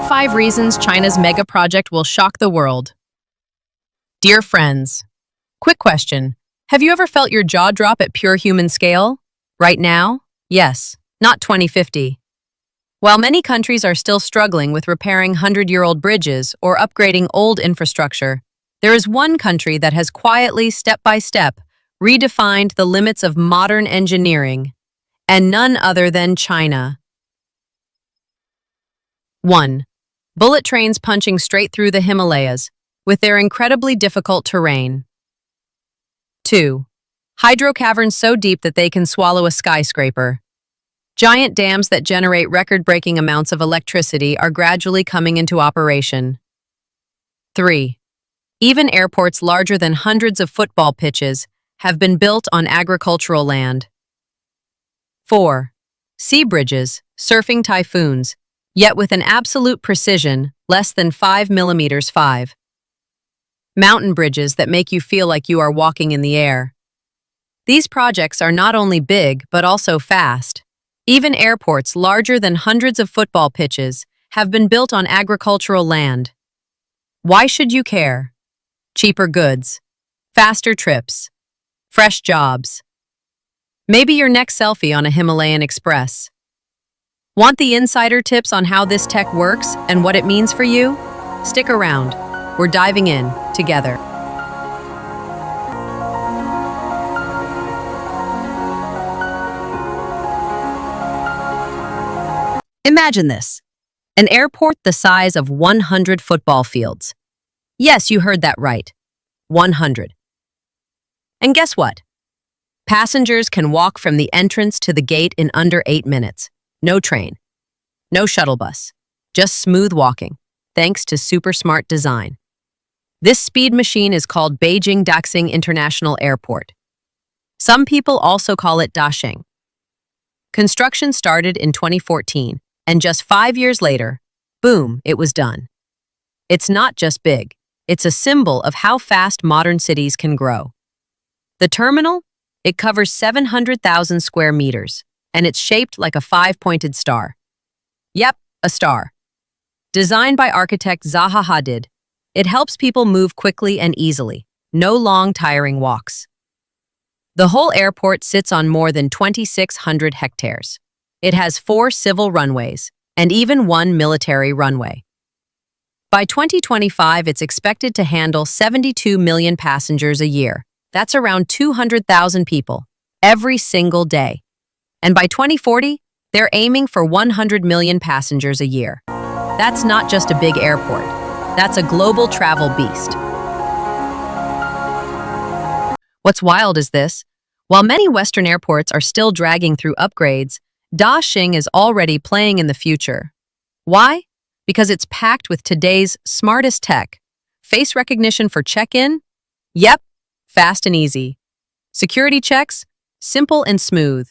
5 reasons China's mega project will shock the world. Dear friends, quick question. Have you ever felt your jaw drop at pure human scale? Right now? Yes, not 2050. While many countries are still struggling with repairing 100-year-old bridges or upgrading old infrastructure, there is one country that has quietly, step by step, redefined the limits of modern engineering, and none other than China. 1. Bullet trains punching straight through the Himalayas, with their incredibly difficult terrain. 2. Hydro caverns so deep that they can swallow a skyscraper. Giant dams that generate record-breaking amounts of electricity are gradually coming into operation. 3. Even airports larger than hundreds of football pitches have been built on agricultural land. 4. Sea bridges, surfing typhoons, yet with an absolute precision, less than 5 millimeters 5. Mountain bridges that make you feel like you are walking in the air. These projects are not only big, but also fast. Even airports larger than hundreds of football pitches have been built on agricultural land. Why should you care? Cheaper goods, faster trips, fresh jobs. Maybe your next selfie on a Himalayan Express. Want the insider tips on how this tech works and what it means for you? Stick around. We're diving in together. Imagine this. An airport the size of 100 football fields. Yes, you heard that right. 100. And guess what? Passengers can walk from the entrance to the gate in under 8 minutes. No train. No shuttle bus. Just smooth walking, thanks to super smart design. This speed machine is called Beijing Daxing International Airport. Some people also call it Daxing. Construction started in 2014, and just 5 years later, boom, it was done. It's not just big. It's a symbol of how fast modern cities can grow. The terminal? It covers 700,000 square meters, and it's shaped like a 5-pointed star. Yep, a star. Designed by architect Zaha Hadid, it helps people move quickly and easily, no long, tiring walks. The whole airport sits on more than 2,600 hectares. It has 4 civil runways, and even 1 military runway. By 2025, it's expected to handle 72 million passengers a year. That's around 200,000 people, every single day. And by 2040, they're aiming for 100 million passengers a year. That's not just a big airport. That's a global travel beast. What's wild is this. While many Western airports are still dragging through upgrades, Daxing is already playing in the future. Why? Because it's packed with today's smartest tech. Face recognition for check-in? Yep, fast and easy. Security checks? Simple and smooth.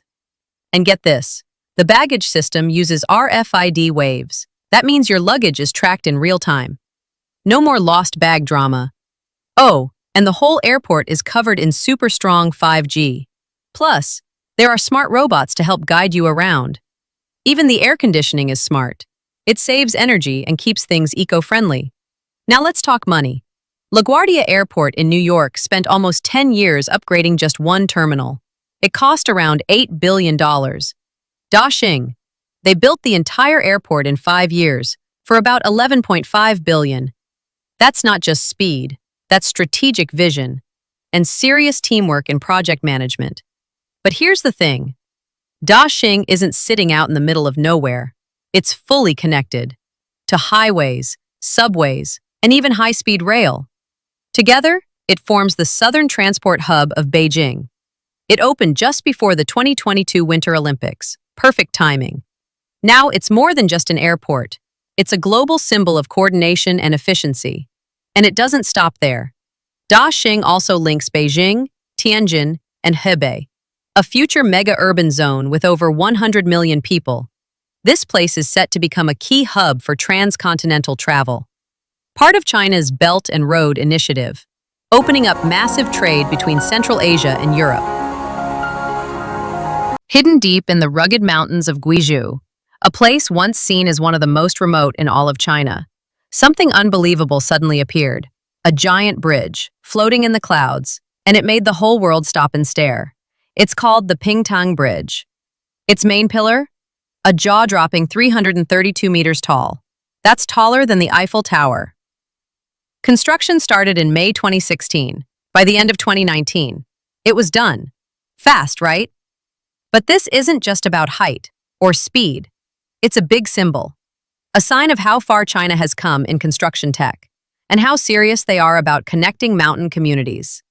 And get this, the baggage system uses RFID waves. That means your luggage is tracked in real time. No more lost bag drama. Oh, and the whole airport is covered in super strong 5G. Plus, there are smart robots to help guide you around. Even the air conditioning is smart. It saves energy and keeps things eco-friendly. Now let's talk money. LaGuardia Airport in New York spent almost 10 years upgrading just one terminal. It cost around $8 billion. Daxing, they built the entire airport in 5 years for about $11.5 billion. That's not just speed, that's strategic vision and serious teamwork in project management. But here's the thing. Daxing isn't sitting out in the middle of nowhere. It's fully connected to highways, subways, and even high-speed rail. Together, it forms the southern transport hub of Beijing. It opened just before the 2022 Winter Olympics. Perfect timing. Now it's more than just an airport. It's a global symbol of coordination and efficiency. And it doesn't stop there. Daxing also links Beijing, Tianjin, and Hebei, a future mega-urban zone with over 100 million people. This place is set to become a key hub for transcontinental travel. Part of China's Belt and Road Initiative, opening up massive trade between Central Asia and Europe. Hidden deep in the rugged mountains of Guizhou, A place once seen as one of the most remote in all of China. Something unbelievable suddenly appeared. A giant bridge, floating in the clouds, and it made the whole world stop and stare. It's called the Pingtang Bridge. Its main pillar? A jaw-dropping 332 meters tall. That's taller than the Eiffel Tower. Construction started in May 2016. By the end of 2019, it was done. Fast, right? But this isn't just about height or speed. It's a big symbol, a sign of how far China has come in construction tech and how serious they are about connecting mountain communities.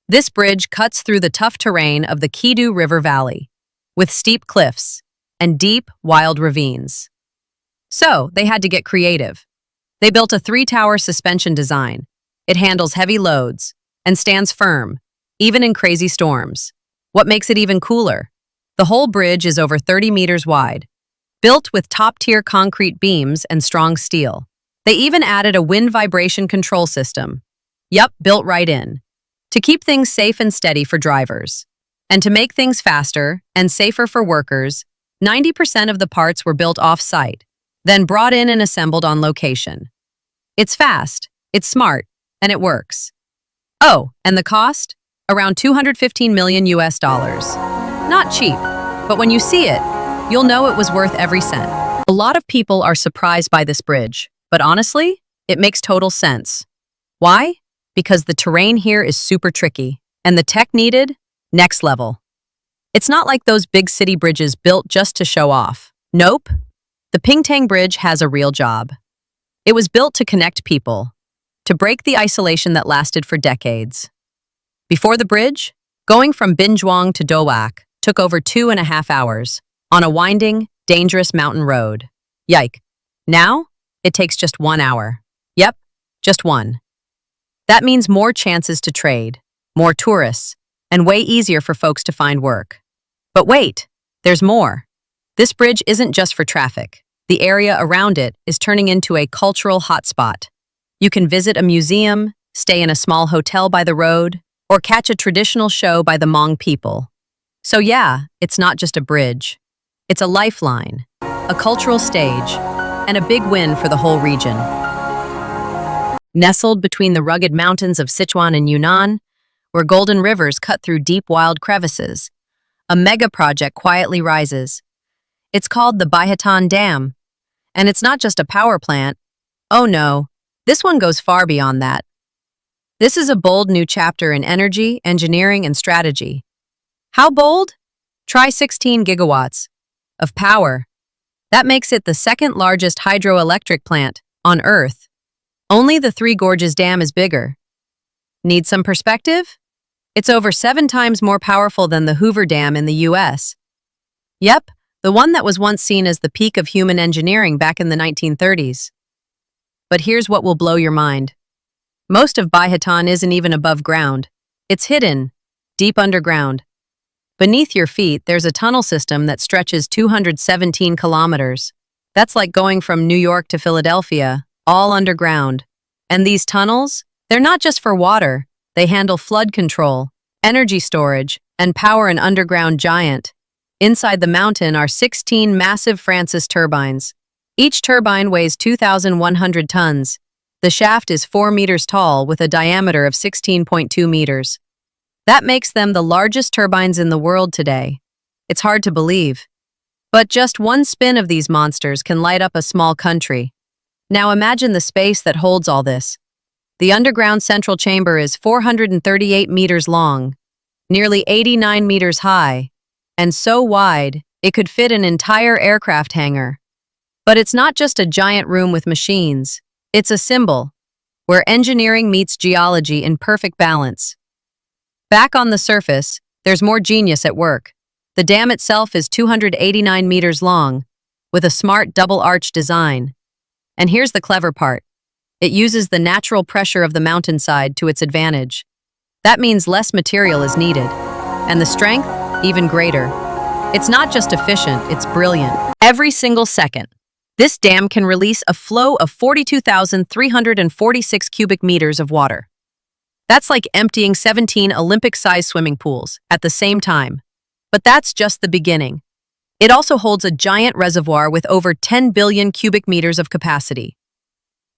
This bridge cuts through the tough terrain of the Kidu River Valley, with steep cliffs and deep, wild ravines. So, they had to get creative. They built a 3-tower suspension design. It handles heavy loads and stands firm, even in crazy storms. What makes it even cooler? The whole bridge is over 30 meters wide, built with top-tier concrete beams and strong steel. They even added a wind vibration control system. Yup, built right in. To keep things safe and steady for drivers. And to make things faster and safer for workers, 90% of the parts were built off-site, then brought in and assembled on location. It's fast, it's smart, and it works. Oh, and the cost? Around $215 million US. Not cheap, but when you see it, you'll know it was worth every cent. A lot of people are surprised by this bridge, but honestly, it makes total sense. Why? Because the terrain here is super tricky, and the tech needed, next level. It's not like those big city bridges built just to show off. Nope. The Pingtang Bridge has a real job. It was built to connect people, to break the isolation that lasted for decades. Before the bridge, going from Binzhuang to Dowak took over 2.5 hours on a winding, dangerous mountain road. Yike. Now, it takes just 1 hour. Yep, just one. That means more chances to trade, more tourists, and way easier for folks to find work. But wait, there's more. This bridge isn't just for traffic. The area around it is turning into a cultural hotspot. You can visit a museum, stay in a small hotel by the road, or catch a traditional show by the Hmong people. So yeah, it's not just a bridge. It's a lifeline, a cultural stage, and a big win for the whole region. Nestled between the rugged mountains of Sichuan and Yunnan, where golden rivers cut through deep wild crevices, a mega project quietly rises. It's called the Baihetan Dam. And it's not just a power plant. Oh no, this one goes far beyond that. This is a bold new chapter in energy, engineering, and strategy. How bold? Try 16 gigawatts of power. That makes it the second largest hydroelectric plant on Earth. Only the Three Gorges Dam is bigger. Need some perspective? It's over 7 times more powerful than the Hoover Dam in the US. Yep, the one that was once seen as the peak of human engineering back in the 1930s. But here's what will blow your mind. Most of Baihetan isn't even above ground. It's hidden, deep underground. Beneath your feet, there's a tunnel system that stretches 217 kilometers. That's like going from New York to Philadelphia, all underground. And these tunnels, they're not just for water. They handle flood control, energy storage, and power an underground giant. Inside the mountain are 16 massive Francis turbines. Each turbine weighs 2,100 tons. The shaft is 4 meters tall with a diameter of 16.2 meters. That makes them the largest turbines in the world today. It's hard to believe. But just one spin of these monsters can light up a small country. Now imagine the space that holds all this. The underground central chamber is 438 meters long, nearly 89 meters high, and so wide it could fit an entire aircraft hangar. But it's not just a giant room with machines. It's a symbol, where engineering meets geology in perfect balance. Back on the surface, there's more genius at work. The dam itself is 289 meters long, with a smart double-arch design. And here's the clever part. It uses the natural pressure of the mountainside to its advantage. That means less material is needed, and the strength, even greater. It's not just efficient, it's brilliant. Every single second, this dam can release a flow of 42,346 cubic meters of water. That's like emptying 17 Olympic-sized swimming pools at the same time. But that's just the beginning. It also holds a giant reservoir with over 10 billion cubic meters of capacity.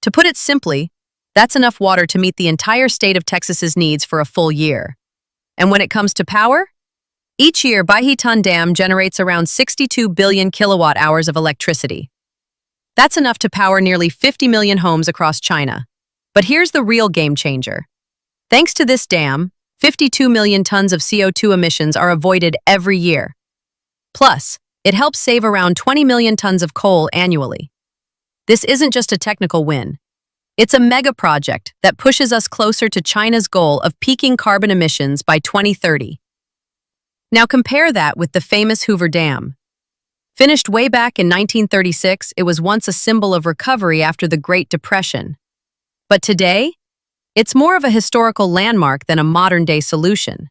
To put it simply, that's enough water to meet the entire state of Texas's needs for a full year. And when it comes to power, each year Baihetan Dam generates around 62 billion kilowatt hours of electricity. That's enough to power nearly 50 million homes across China. But here's the real game changer. Thanks to this dam, 52 million tons of CO2 emissions are avoided every year. Plus, it helps save around 20 million tons of coal annually. This isn't just a technical win. It's a mega project that pushes us closer to China's goal of peaking carbon emissions by 2030. Now compare that with the famous Hoover Dam. Finished way back in 1936, it was once a symbol of recovery after the Great Depression. But today, it's more of a historical landmark than a modern-day solution.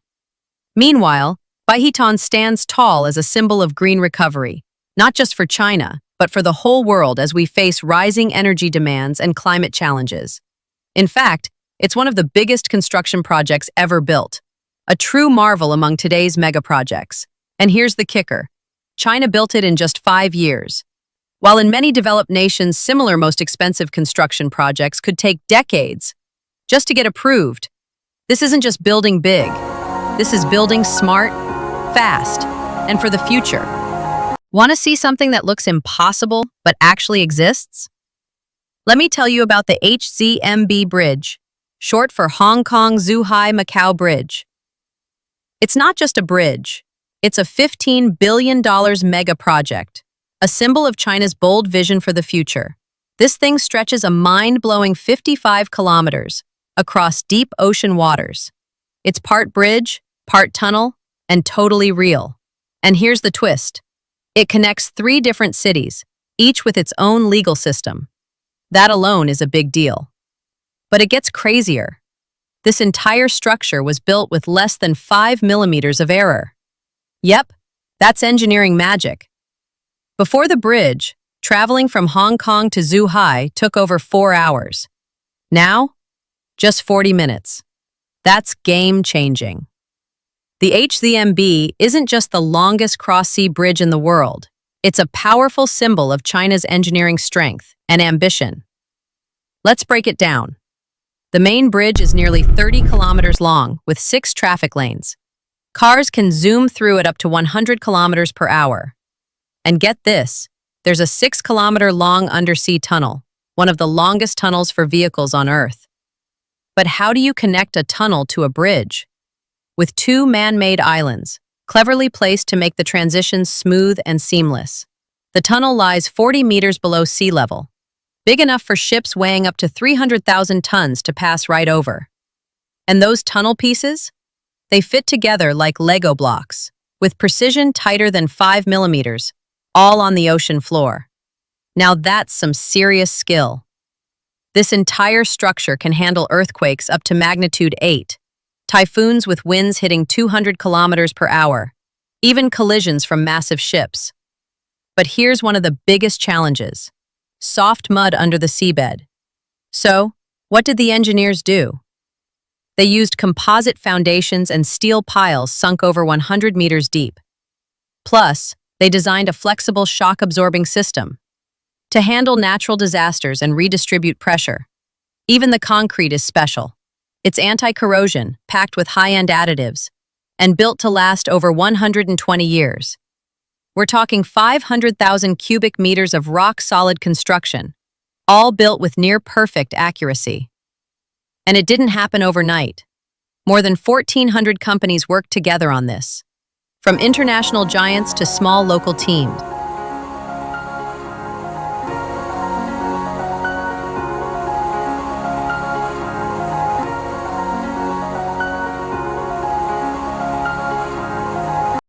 Meanwhile, Baihetan stands tall as a symbol of green recovery, not just for China, but for the whole world as we face rising energy demands and climate challenges. In fact, it's one of the biggest construction projects ever built, a true marvel among today's mega projects. And here's the kicker. China built it in just 5 years. While in many developed nations, similar most expensive construction projects could take decades just to get approved. This isn't just building big. This is building smart, fast, and for the future. Want to see something that looks impossible but actually exists? Let me tell you about the HZMB Bridge, short for Hong Kong-Zhuhai-Macau Bridge. It's not just a bridge. It's a $15 billion mega project, a symbol of China's bold vision for the future. This thing stretches a mind-blowing 55 kilometers across deep ocean waters. It's part bridge, part tunnel, and totally real. And here's the twist. It connects 3 different cities, each with its own legal system. That alone is a big deal. But it gets crazier. This entire structure was built with less than 5 millimeters of error. Yep, that's engineering magic. Before the bridge, traveling from Hong Kong to Zhuhai took over 4 hours. Now, just 40 minutes. That's game-changing. The HZMB isn't just the longest cross-sea bridge in the world. It's a powerful symbol of China's engineering strength and ambition. Let's break it down. The main bridge is nearly 30 kilometers long with 6 traffic lanes. Cars can zoom through it up to 100 kilometers per hour. And get this, there's a 6-kilometer-long undersea tunnel, one of the longest tunnels for vehicles on Earth. But how do you connect a tunnel to a bridge? With 2 man-made islands, cleverly placed to make the transitions smooth and seamless. The tunnel lies 40 meters below sea level, big enough for ships weighing up to 300,000 tons to pass right over. And those tunnel pieces? They fit together like Lego blocks, with precision tighter than 5 millimeters, all on the ocean floor. Now that's some serious skill. This entire structure can handle earthquakes up to magnitude 8, typhoons with winds hitting 200 kilometers per hour, even collisions from massive ships. But here's one of the biggest challenges: soft mud under the seabed. So, what did the engineers do? They used composite foundations and steel piles sunk over 100 meters deep. Plus, they designed a flexible shock-absorbing system to handle natural disasters and redistribute pressure. Even the concrete is special. It's anti-corrosion, packed with high-end additives, and built to last over 120 years. We're talking 500,000 cubic meters of rock-solid construction, all built with near-perfect accuracy. And it didn't happen overnight. More than 1,400 companies worked together on this, from international giants to small local teams.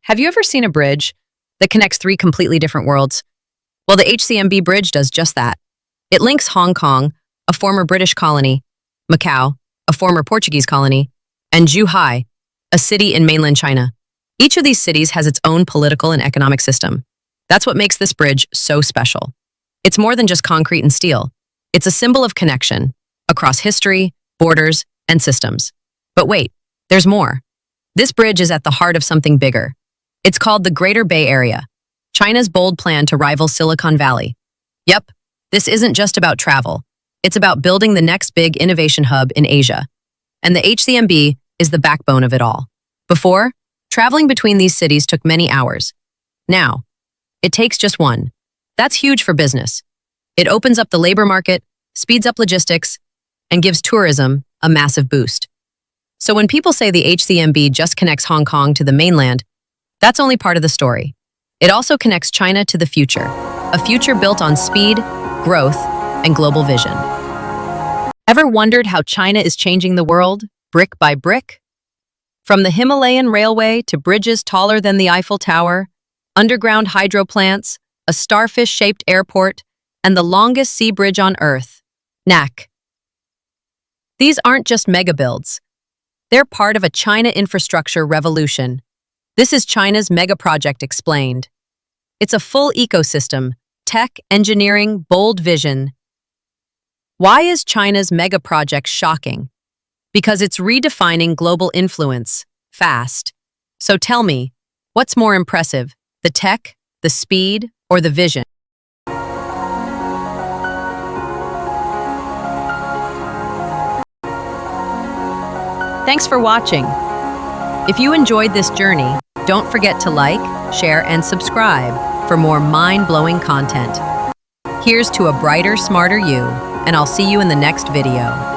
Have you ever seen a bridge that connects 3 completely different worlds? Well, the HZMB Bridge does just that. It links Hong Kong, a former British colony, Macau, a former Portuguese colony, and Zhuhai, a city in mainland China. Each of these cities has its own political and economic system. That's what makes this bridge so special. It's more than just concrete and steel. It's a symbol of connection across history, borders, and systems. But wait, there's more. This bridge is at the heart of something bigger. It's called the Greater Bay Area, China's bold plan to rival Silicon Valley. Yep, this isn't just about travel. It's about building the next big innovation hub in Asia. And the HCMB is the backbone of it all. Before, traveling between these cities took many hours. Now, it takes just one. That's huge for business. It opens up the labor market, speeds up logistics, and gives tourism a massive boost. So when people say the HCMB just connects Hong Kong to the mainland, that's only part of the story. It also connects China to the future, a future built on speed, growth, and global vision. Ever wondered how China is changing the world, brick by brick? From the Himalayan railway to bridges taller than the Eiffel Tower, underground hydro plants, a starfish-shaped airport, and the longest sea bridge on Earth, NAC. These aren't just mega builds. They're part of a China infrastructure revolution. This is China's mega project explained. It's a full ecosystem, tech, engineering, bold vision. Why is China's mega project shocking? Because it's redefining global influence, fast. So tell me, what's more impressive, the tech, the speed, or the vision? Thanks for watching. If you enjoyed this journey, don't forget to like, share, and subscribe for more mind-blowing content. Here's to a brighter, smarter you, and I'll see you in the next video.